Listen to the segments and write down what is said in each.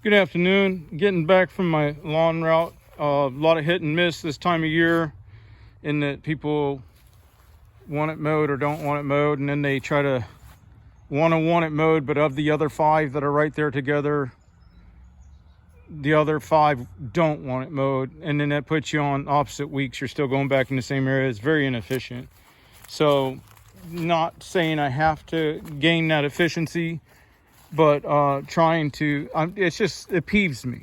Good afternoon. Getting back from my lawn route. A lot of hit and miss this time of year, in that people want it mowed or don't want it mowed, and then they try to want it mowed, but of the other 5 that are right there together, the other 5 don't want it mowed, and then that puts you on opposite weeks. You're still going back in the same area. It's very inefficient. So, not saying I have to gain that efficiency, but trying to, it peeves me,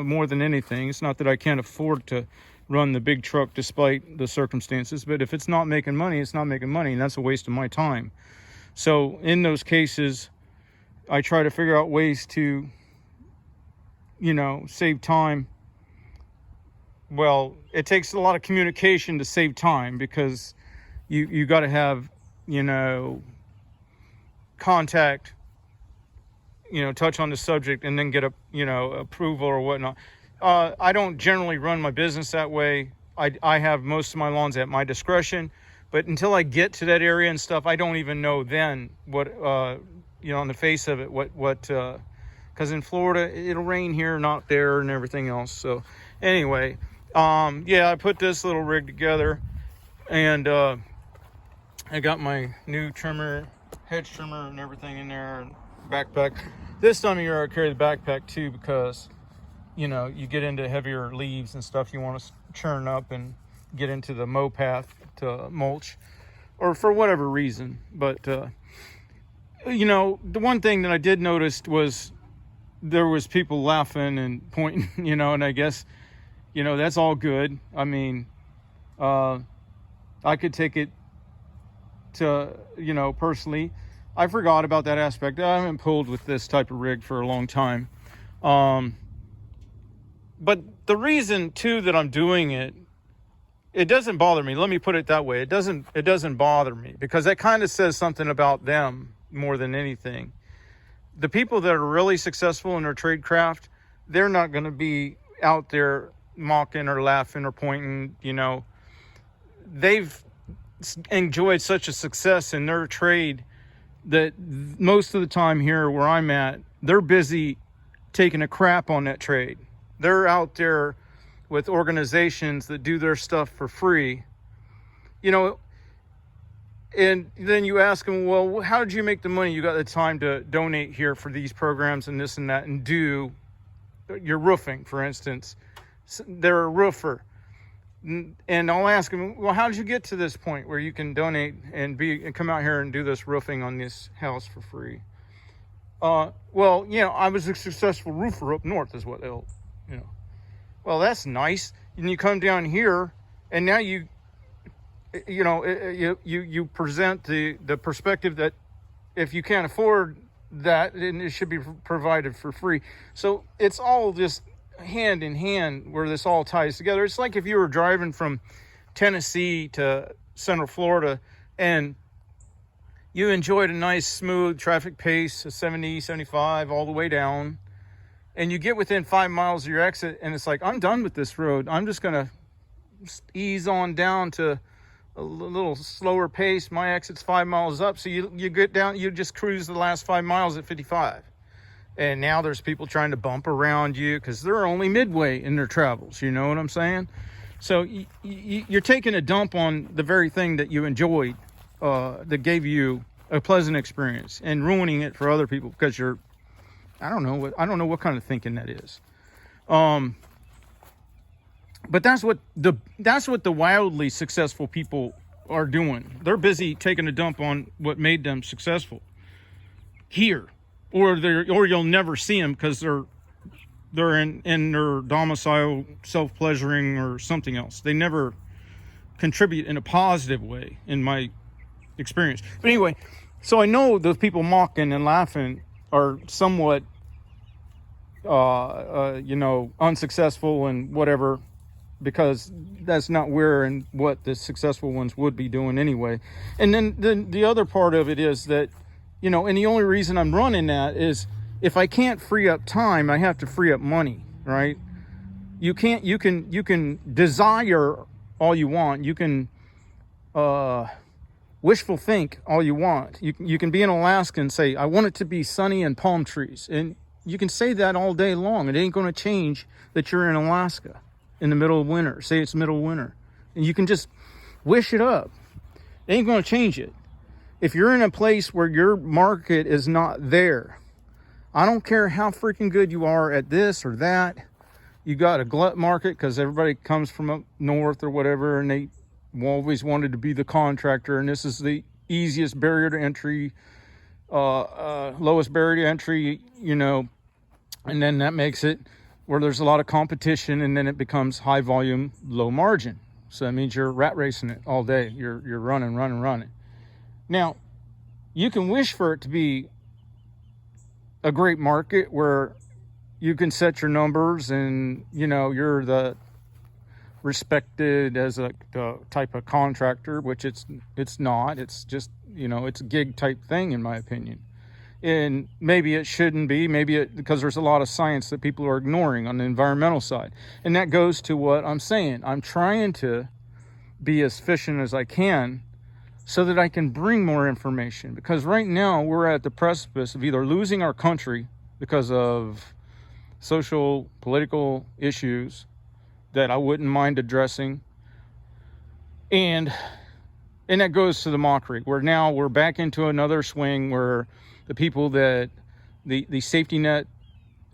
more than anything. It's not that I can't afford to run the big truck despite the circumstances, but if it's not making money, it's not making money, and that's a waste of my time. So in those cases, I try to figure out ways to, save time. Well, it takes a lot of communication to save time, because you got to have, contact, touch on the subject, and then get approval or whatnot. I don't generally run my business that way. I have most of my lawns at my discretion, but until I get to that area and stuff, I don't even know then what, on the face of it, because in Florida, it'll rain here, not there, and everything else. So anyway, I put this little rig together, and I got my new trimmer, hedge trimmer, and everything in there, and backpack. This time of year I carry the backpack too, because you get into heavier leaves and stuff you want to churn up and get into the mow path to mulch, or for whatever reason. But the one thing that I did notice was there was people laughing and pointing, and I guess that's all good. I mean, I could take it to, personally, I forgot about that aspect. I haven't pulled with this type of rig for a long time. But the reason too that I'm doing it doesn't bother me. Let me put it that way. It doesn't bother me, because that kind of says something about them more than anything. The people that are really successful in their trade craft, they're not going to be out there mocking or laughing or pointing. They've enjoyed such a success in their trade that most of the time here where I'm at, they're busy taking a crap on that trade. They're out there with organizations that do their stuff for free, and then you ask them, well, how did you make the money? You got the time to donate here for these programs and this and that, and do your roofing, for instance. They're a roofer. And I'll ask them, well, how did you get to this point where you can donate and come out here and do this roofing on this house for free? I was a successful roofer up north, is what they'll, Well, that's nice. And you come down here, and now you present the perspective that if you can't afford that, then it should be provided for free. So it's all just hand in hand where this all ties together. It's like if you were driving from Tennessee to Central Florida and you enjoyed a nice smooth traffic pace of 70, 75 all the way down, and you get within 5 miles of your exit, and it's like, I'm done with this road. I'm just gonna ease on down to a little slower pace. My exit's 5 miles up, so you get down, you just cruise the last 5 miles at 55. And now there's people trying to bump around you because they're only midway in their travels. You know what I'm saying? So you're taking a dump on the very thing that you enjoyed, that gave you a pleasant experience, and ruining it for other people because I don't know what kind of thinking that is. But that's what the wildly successful people are doing. They're busy taking a dump on what made them successful here. Or you'll never see them because they're in their domicile, self-pleasuring or something else. They never contribute in a positive way, in my experience. But anyway, so I know those people mocking and laughing are somewhat, unsuccessful and whatever, because that's not where and what the successful ones would be doing anyway. And then the other part of it is that, and the only reason I'm running that is if I can't free up time, I have to free up money, right? You can desire all you want. You can wishful think all you want. You can be in Alaska and say, I want it to be sunny and palm trees. And you can say that all day long. It ain't going to change that you're in Alaska in the middle of winter. Say it's middle of winter. And you can just wish it up. It ain't going to change it. If you're in a place where your market is not there, I don't care how freaking good you are at this or that. You got a glut market because everybody comes from up north or whatever, and they always wanted to be the contractor, and this is the easiest barrier to entry, lowest barrier to entry, you know, and then that makes it where there's a lot of competition, and then it becomes high volume, low margin. So that means you're rat racing it all day. You're running. Now, you can wish for it to be a great market where you can set your numbers and, you know, you're the respected as a type of contractor, which it's not. It's just, you know, it's a gig type thing, in my opinion. And maybe it shouldn't be, because there's a lot of science that people are ignoring on the environmental side. And that goes to what I'm saying. I'm trying to be as efficient as I can so that I can bring more information. Because right now we're at the precipice of either losing our country because of social, political issues that I wouldn't mind addressing. And that goes to the mockery, where now we're back into another swing where the people that the safety net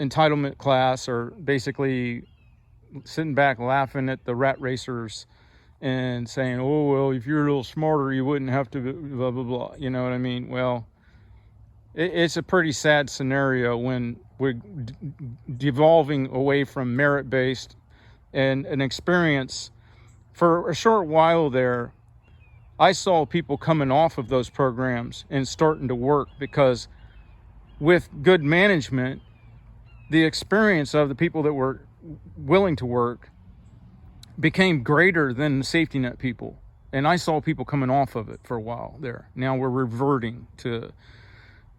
entitlement class are basically sitting back laughing at the rat racers and saying, oh, well, if you're a little smarter, you wouldn't have to blah, blah, blah. You know what I mean? Well, it's a pretty sad scenario when we're devolving away from merit-based and an experience. For a short while there, I saw people coming off of those programs and starting to work, because with good management, the experience of the people that were willing to work became greater than the safety net people. And I saw people coming off of it for a while there. Now we're reverting to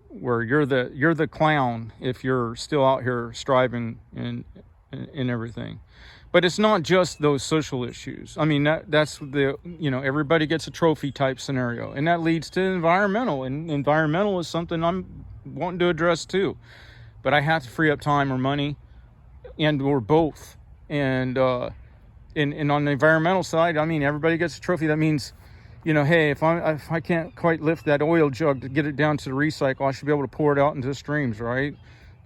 where you're the clown if you're still out here striving and everything. But it's not just those social issues. I mean, that's the, you know, everybody gets a trophy type scenario, and that leads to environmental, and environmental is something I'm wanting to address too. But I have to free up time or money, and or both. And on the environmental side, I mean, everybody gets a trophy. That means, you know, hey, if I can't quite lift that oil jug to get it down to the recycle, I should be able to pour it out into the streams, right?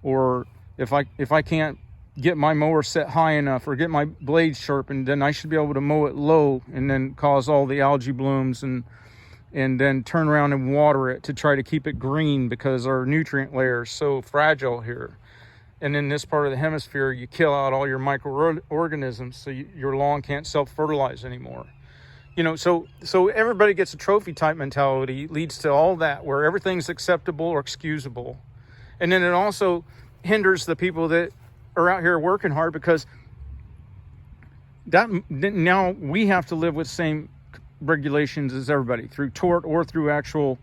Or if I can't get my mower set high enough or get my blades sharpened, then I should be able to mow it low and then cause all the algae blooms and then turn around and water it to try to keep it green, because our nutrient layer is so fragile here. And in this part of the hemisphere, you kill out all your microorganisms, so your lawn can't self-fertilize anymore. You know, so everybody gets a trophy type mentality, leads to all that, where everything's acceptable or excusable. And then it also hinders the people that are out here working hard, because that now we have to live with the same regulations as everybody through tort or through actual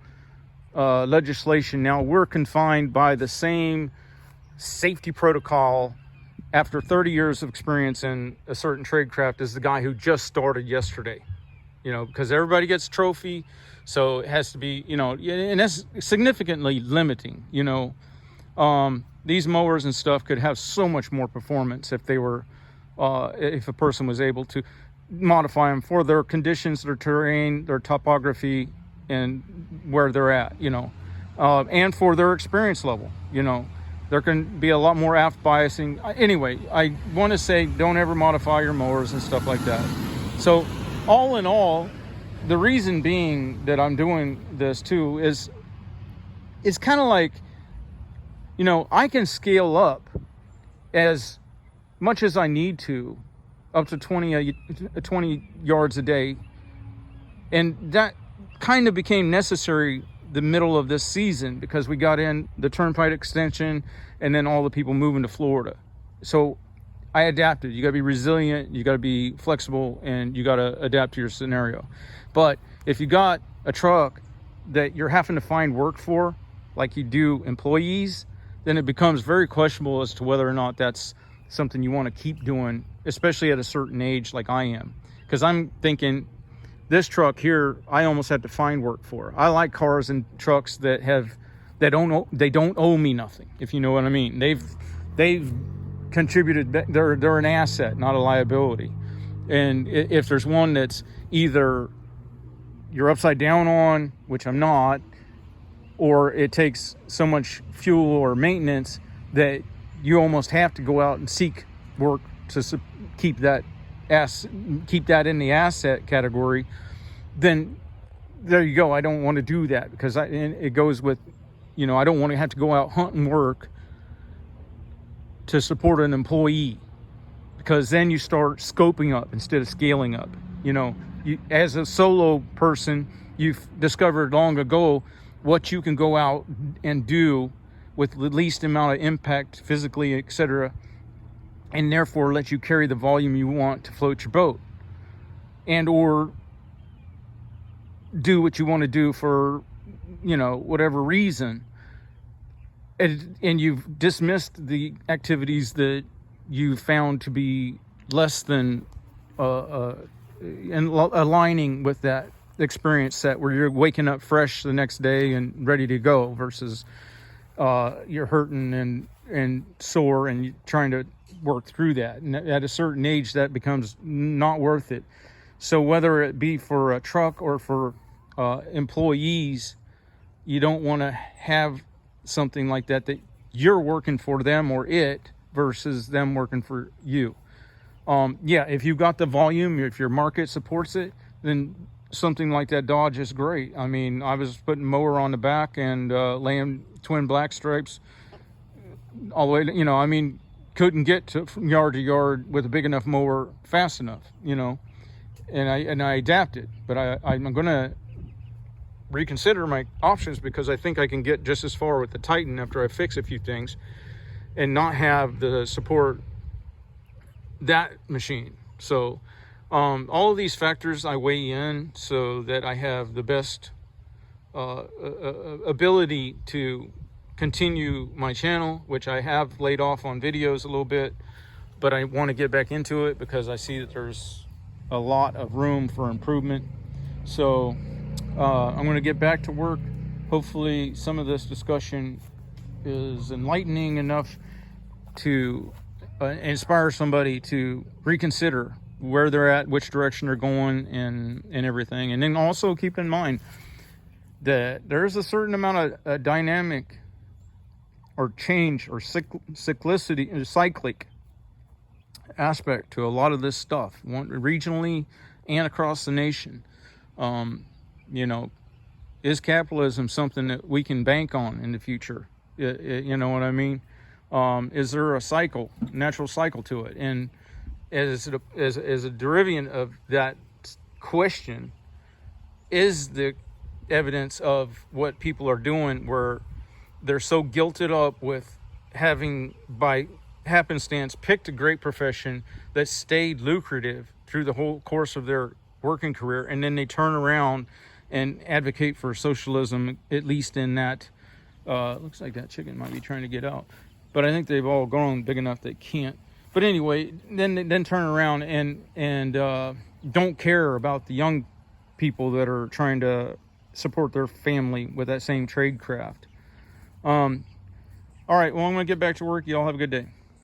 legislation. Now we're confined by the same safety protocol after 30 years of experience in a certain trade craft as the guy who just started yesterday, you know, because everybody gets a trophy. So it has to be, you know, and that's significantly limiting, you know. These mowers and stuff could have so much more performance if they were, if a person was able to modify them for their conditions, their terrain, their topography, and where they're at, you know, and for their experience level. You know, there can be a lot more aft biasing. Anyway, I want to say don't ever modify your mowers and stuff like that. So all in all, the reason being that I'm doing this too is it's kind of like, you know, I can scale up as much as I need to, up to 20 yards a day. And that kind of became necessary the middle of this season, because we got in the turnpike extension and then all the people moving to Florida. So I adapted. You got to be resilient, you got to be flexible, and you got to adapt to your scenario. But if you got a truck that you're having to find work for, like you do employees, then it becomes very questionable as to whether or not that's something you want to keep doing, especially at a certain age like I am. Because I'm thinking, this truck here, I almost have to find work for. I like cars and trucks that they don't owe me nothing, if you know what I mean. They've contributed. They're an asset, not a liability. And if there's one that's either you're upside down on, which I'm not, or it takes so much fuel or maintenance that you almost have to go out and seek work to keep that in the asset category, then there you go. I don't want to do that, because it goes with, I don't want to have to go out hunting work to support an employee, because then you start scoping up instead of scaling up. As a solo person, you've discovered long ago what you can go out and do with the least amount of impact physically, etc., and therefore let you carry the volume you want to float your boat, and or do what you want to do for whatever reason, and you've dismissed the activities that you found to be less than and aligning with that experience set, where you're waking up fresh the next day and ready to go, versus you're hurting and sore and you're trying to work through that. And at a certain age, that becomes not worth it. So whether it be for a truck or for employees, you don't want to have something like that you're working for them or it versus them working for you. If you've got the volume, if your market supports it, then something like that Dodge is great. I mean, I was putting mower on the back and laying twin black stripes all the way, couldn't get to yard to yard with a big enough mower fast enough, and I adapted. But I'm going to reconsider my options, because I think I can get just as far with the Titan after I fix a few things and not have the support that machine. So all of these factors I weigh in so that I have the best ability to continue my channel, which I have laid off on videos a little bit, but I want to get back into it because I see that there's a lot of room for improvement. So I'm going to get back to work. Hopefully some of this discussion is enlightening enough to inspire somebody to reconsider where they're at, which direction they're going, and everything. And then also keep in mind that there's a certain amount of dynamic or change or cyclicity or cyclic aspect to a lot of this stuff, regionally and across the nation. Is capitalism something that we can bank on in the future? You know what I mean? Is there a natural cycle to it? And as a derivative of that question is the evidence of what people are doing, where they're so guilted up with having, by happenstance, picked a great profession that stayed lucrative through the whole course of their working career, and then they turn around and advocate for socialism, at least in that looks like that chicken might be trying to get out, but I think they've all grown big enough they can't. But anyway, then turn around and don't care about the young people that are trying to support their family with that same trade craft. All right, well, I'm going to get back to work. Y'all have a good day.